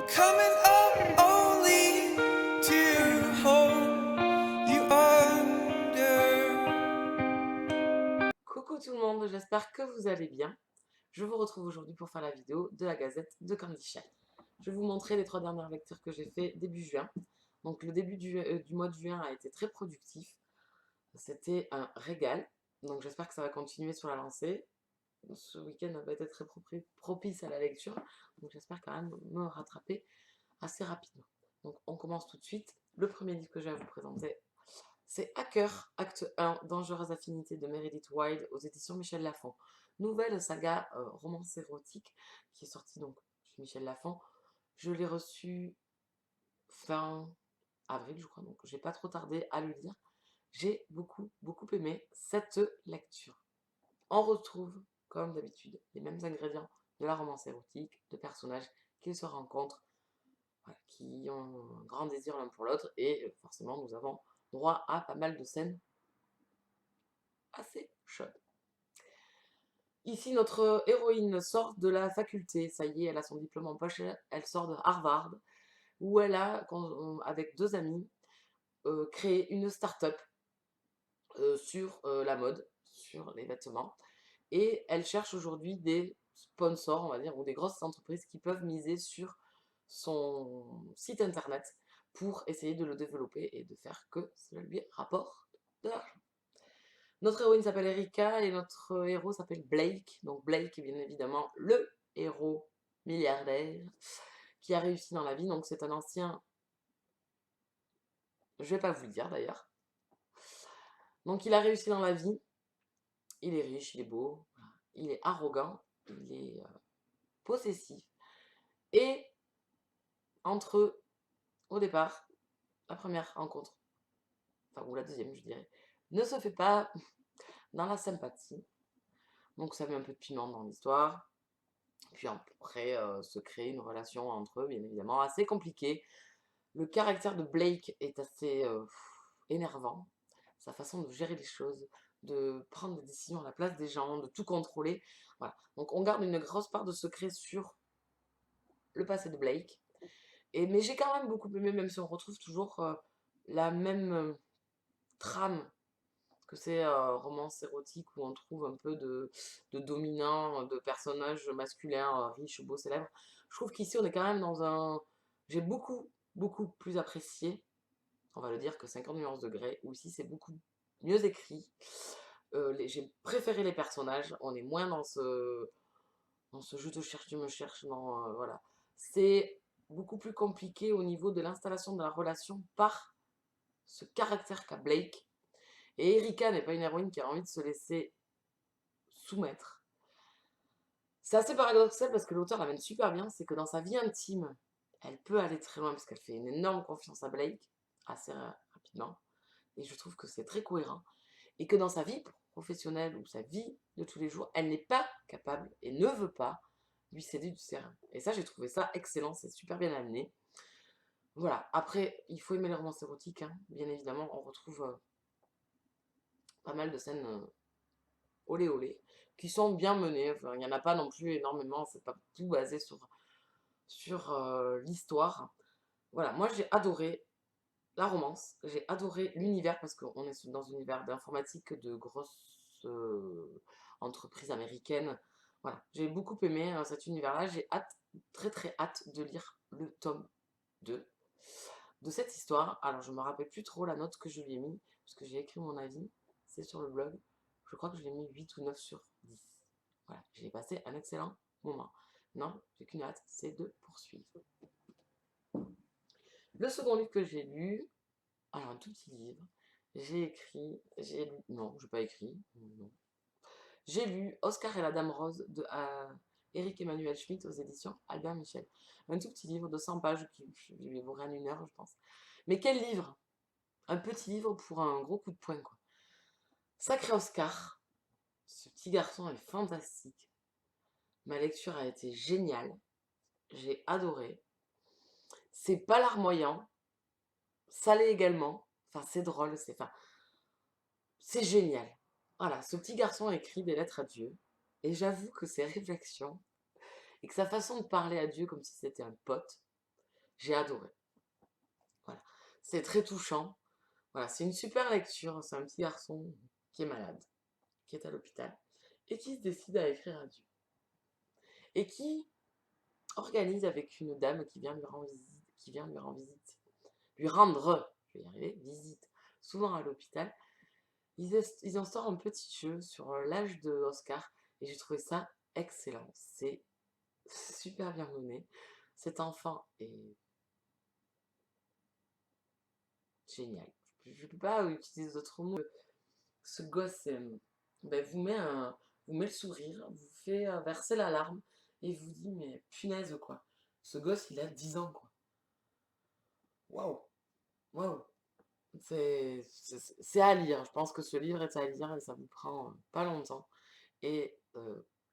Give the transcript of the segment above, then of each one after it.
coming up only to hold you under. Coucou tout le monde, j'espère que vous allez bien. Je vous retrouve aujourd'hui pour faire la vidéo de la Gazette de Candy Shy. Je vais vous montrer les 3 dernières lectures que j'ai fait début juin. Donc le début du mois de juin a été très productif. C'était un régal. Donc j'espère que ça va continuer sur la lancée. Ce week-end n'a pas été très propice à la lecture. Donc j'espère quand même me rattraper assez rapidement. Donc on commence tout de suite. Le premier livre que je vais vous présenter, c'est Hacker, acte 1, Dangereuse affinité de Meredith Wilde aux éditions Michel Lafon. Nouvelle saga romance érotique qui est sortie donc chez Michel Lafon. Je l'ai reçu fin avril, je crois, donc j'ai pas trop tardé à le lire. J'ai beaucoup aimé cette lecture. On retrouve, comme d'habitude, les mêmes ingrédients de la romance érotique, de personnages qui se rencontrent, voilà, qui ont un grand désir l'un pour l'autre, et forcément nous avons droit à pas mal de scènes assez chaudes. Ici, notre héroïne sort de la faculté, ça y est, elle a son diplôme en poche, elle sort de Harvard, où elle a, avec 2 amis, créé une start-up sur la mode, sur les vêtements, et elle cherche aujourd'hui des sponsors, on va dire, ou des grosses entreprises qui peuvent miser sur son site internet pour essayer de le développer et de faire que cela lui rapporte de l'argent. Notre héroïne s'appelle Erika et notre héros s'appelle Blake. Donc Blake est bien évidemment le héros milliardaire qui a réussi dans la vie. Donc c'est un ancien... Je vais pas vous le dire d'ailleurs. Donc il a réussi dans la vie. Il est riche, il est beau, il est arrogant, il est possessif. Et entre eux, au départ, la première rencontre, enfin ou la deuxième je dirais, ne se fait pas dans la sympathie. Donc ça met un peu de piment dans l'histoire. Puis après, se crée une relation entre eux, bien évidemment, assez compliquée. Le caractère de Blake est assez énervant. Sa façon de gérer les choses, de prendre des décisions à la place des gens, de tout contrôler. Voilà. Donc on garde une grosse part de secret sur le passé de Blake. Mais j'ai quand même beaucoup aimé, même si on retrouve toujours la même trame que c'est romance érotique où on trouve un peu de dominant, de personnages masculins riches, beaux, célèbres. Je trouve qu'ici on est quand même dans un... J'ai beaucoup plus apprécié, on va le dire, que 50 nuances de Grey, où ici c'est beaucoup mieux écrit. J'ai préféré les personnages, on est moins dans ce je te cherche, tu me cherches, non, voilà. C'est beaucoup plus compliqué au niveau de l'installation de la relation par ce caractère qu'a Blake. Et Erika n'est pas une héroïne qui a envie de se laisser soumettre. C'est assez paradoxal parce que l'auteur l'amène super bien, c'est que dans sa vie intime, elle peut aller très loin parce qu'elle fait une énorme confiance à Blake, assez rapidement, et je trouve que c'est très cohérent, et que dans sa vie professionnelle ou sa vie de tous les jours, elle n'est pas capable et ne veut pas lui céder du terrain. Et ça, j'ai trouvé ça excellent, c'est super bien amené. Voilà, après, il faut aimer les romances érotiques, hein. Bien évidemment, on retrouve pas mal de scènes olé olé, qui sont bien menées. Enfin, il n'y en a pas non plus énormément, c'est pas tout basé sur l'histoire. Voilà, moi j'ai adoré la romance, j'ai adoré l'univers parce qu'on est dans un univers d'informatique, de grosses entreprises américaines. Voilà, j'ai beaucoup aimé cet univers-là, j'ai très hâte de lire le tome 2 de cette histoire. Alors je me rappelle plus trop la note que je lui ai mis, parce que j'ai écrit mon avis, c'est sur le blog. Je crois que je l'ai mis 8 ou 9 sur 10. Voilà, j'ai passé un excellent moment. Non, j'ai qu'une hâte, c'est de poursuivre. Le second livre que j'ai lu, alors un tout petit livre, j'ai lu, non, j'ai pas écrit, non. J'ai lu Oscar et la Dame Rose de Éric Emmanuel Schmitt aux éditions Albert Michel. Un tout petit livre de 100 pages qui je vais vous en 1 heure, je pense. Mais quel livre! Un petit livre pour un gros coup de poing, quoi. Sacré Oscar, ce petit garçon est fantastique. Ma lecture a été géniale. J'ai adoré. C'est pas larmoyant. Ça l'est également. Enfin, c'est drôle. C'est génial. Voilà, ce petit garçon écrit des lettres à Dieu. Et j'avoue que ses réflexions et que sa façon de parler à Dieu comme si c'était un pote, J'ai adoré. Voilà. C'est très touchant. Voilà, c'est une super lecture. C'est un petit garçon qui est malade, qui est à l'hôpital, et qui se décide à écrire à Dieu. Et qui organise avec une dame qui vient lui rendre visite, lui rendre, je vais y arriver, visite, souvent à l'hôpital. Ils en sortent un petit jeu sur l'âge de Oscar, et j'ai trouvé ça excellent. C'est super bien mené. Cet enfant est génial. Je ne peux pas utiliser d'autres mots. Ce gosse ben, vous met le sourire, vous fait verser la larme et vous dit mais punaise quoi. Ce gosse il a 10 ans quoi. Waouh, waouh. C'est à lire. Je pense que ce livre est à lire et ça vous prend pas longtemps. Et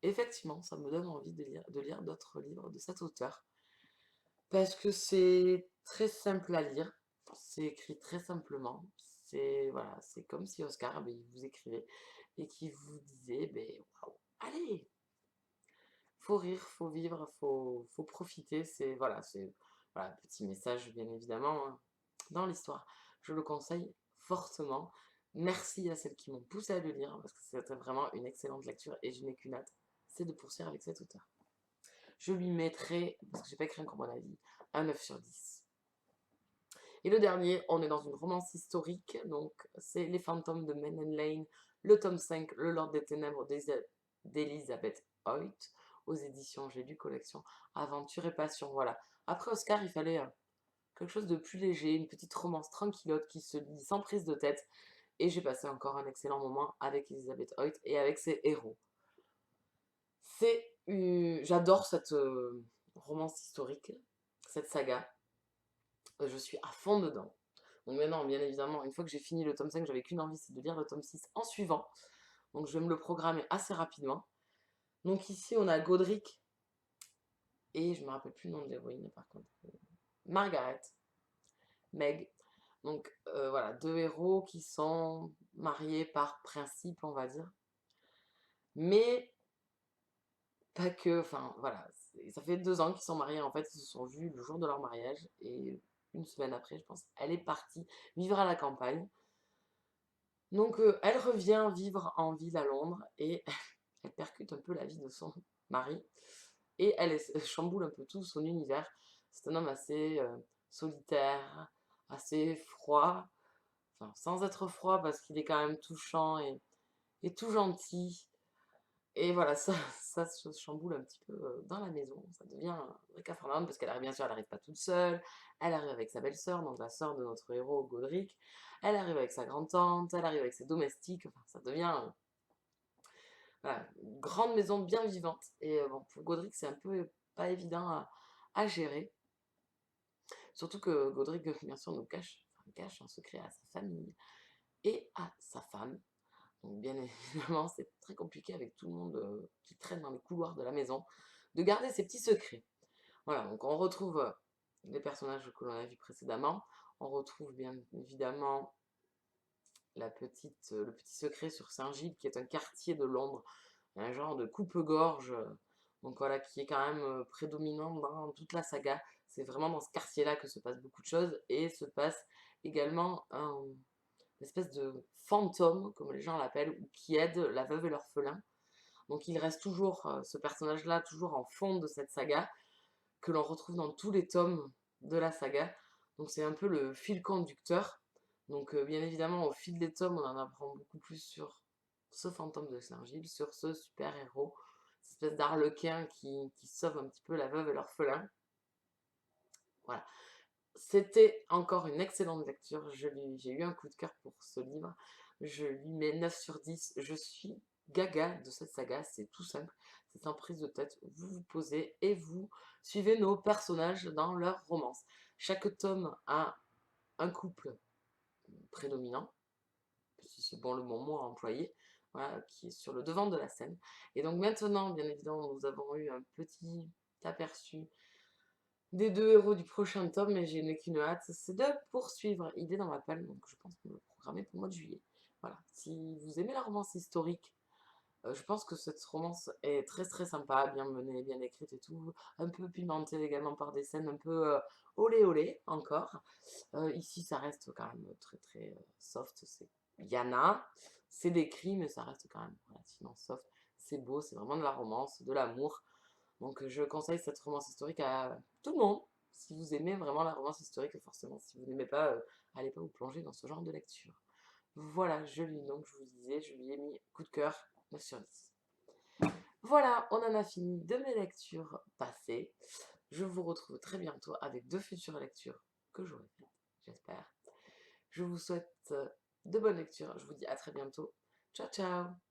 effectivement, ça me donne envie de lire d'autres livres de cet auteur. Parce que c'est très simple à lire. C'est écrit très simplement. C'est voilà, c'est comme si Oscar, ben, il vous écrivait et qui vous disait, ben, waouh, allez, faut rire, faut vivre, faut profiter. C'est voilà, petit message bien évidemment hein, dans l'histoire. Je le conseille fortement. Merci à celles qui m'ont poussé à le lire parce que c'était vraiment une excellente lecture et je n'ai qu'une hâte, c'est de poursuivre avec cet auteur. Je lui mettrai, parce que j'ai pas écrit encore mon avis, un 9 sur 10. Et le dernier, on est dans une romance historique, donc c'est Les Fantômes de Men and Lane, le tome 5, Le Lord des Ténèbres d'Elizabeth Hoyt, aux éditions J'ai lu collection Aventure et Passion. Voilà. Après Oscar, il fallait quelque chose de plus léger, une petite romance tranquillote qui se lit sans prise de tête. Et j'ai passé encore un excellent moment avec Elizabeth Hoyt et avec ses héros. J'adore cette romance historique, cette saga. Je suis à fond dedans. Donc maintenant, bien évidemment, une fois que j'ai fini le tome 5, j'avais qu'une envie, c'est de lire le tome 6 en suivant. Donc je vais me le programmer assez rapidement. Donc ici, on a Godric et je me rappelle plus le nom de l'héroïne par contre. Margaret, Meg. Donc voilà, deux héros qui sont mariés par principe, on va dire. Mais pas que, enfin voilà, ça fait 2 ans qu'ils sont mariés en fait, ils se sont vus le jour de leur mariage et une semaine après, je pense, elle est partie vivre à la campagne. Donc elle revient vivre en ville à Londres et elle percute un peu la vie de son mari et elle chamboule un peu tout son univers. C'est un homme assez solitaire, assez froid, enfin sans être froid parce qu'il est quand même touchant et tout gentil. Et voilà, ça se chamboule un petit peu dans la maison. Ça devient un vrai cafarnaum parce qu'elle arrive, bien sûr, elle n'arrive pas toute seule. Elle arrive avec sa belle-sœur, donc la sœur de notre héros, Godric. Elle arrive avec sa grande-tante, elle arrive avec ses domestiques. Enfin, ça devient voilà, une grande maison bien vivante. Et bon, pour Godric, c'est un peu pas évident à gérer. Surtout que Godric, bien sûr, cache un secret à sa famille et à sa femme. Donc bien évidemment, c'est très compliqué avec tout le monde qui traîne dans les couloirs de la maison, de garder ses petits secrets. Voilà, donc on retrouve les personnages que l'on a vus précédemment. On retrouve bien évidemment le petit secret sur Saint-Gilles, qui est un quartier de Londres, un genre de coupe-gorge, donc voilà, qui est quand même prédominant dans toute la saga. C'est vraiment dans ce quartier-là que se passe beaucoup de choses, et se passe également une espèce de fantôme, comme les gens l'appellent, qui aide la veuve et l'orphelin. Donc il reste toujours ce personnage-là, toujours en fond de cette saga, que l'on retrouve dans tous les tomes de la saga. Donc c'est un peu le fil conducteur. Donc bien évidemment, au fil des tomes, on en apprend beaucoup plus sur ce fantôme de Saint-Gilles, sur ce super-héros, cette espèce d'arlequin qui sauve un petit peu la veuve et l'orphelin. Voilà. C'était encore une excellente lecture. J'ai eu un coup de cœur pour ce livre. Je lui mets 9 sur 10. Je suis gaga de cette saga. C'est tout simple. C'est sans prise de tête. Vous vous posez et vous suivez nos personnages dans leur romance. Chaque tome a un couple prédominant, si c'est bon le bon mot à employer, voilà, qui est sur le devant de la scène. Et donc maintenant, bien évidemment, nous avons eu un petit aperçu des deux héros du prochain tome, mais je n'ai qu'une hâte, c'est de poursuivre. Il est dans ma palle, donc je pense me le programmer pour le mois de juillet. Voilà, si vous aimez la romance historique, Je pense que cette romance est très très sympa, bien menée, bien écrite et tout, un peu pimentée également par des scènes un peu olé olé encore. Ici, ça reste quand même très très soft. Il y en a, c'est décrit, mais ça reste quand même relativement soft. C'est beau, c'est vraiment de la romance, de l'amour. Donc je conseille cette romance historique à tout le monde. Si vous aimez vraiment la romance historique, et forcément, si vous n'aimez pas, allez pas vous plonger dans ce genre de lecture. Voilà, je lis donc, je vous disais, je lui ai mis coup de cœur 9 sur 10. Voilà, on en a fini de mes lectures passées. Je vous retrouve très bientôt avec de futures lectures que j'aurai faites, j'espère. Je vous souhaite de bonnes lectures. Je vous dis à très bientôt. Ciao, ciao!